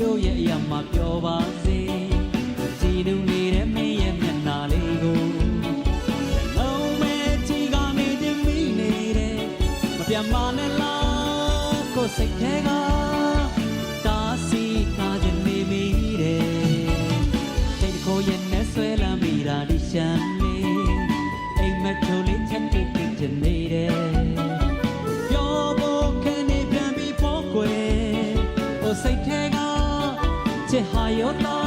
တို့ရဲ့အရာမှာပြောပါစေကြည်နူနေတဲ့မင်းရဲ့မျက်နှာလေးကိုလုံးမဲ့ကြည်ကနေခြင်းမိနေတယ်မပြတ်မနဲ့လားကိုစိတ်ထဲကတားဆီးထားခြင်းနေမိတယ်စိတ်တကိုရဲ့နဲ့ဆွဲလမ်းမိတာဒီရှမ်းလေးအိမ်မက်ထိုးလေးချက်တိတ်တိတ်ခြင်းနေတယ်စိတ်ထဲကချစ်ဟာရော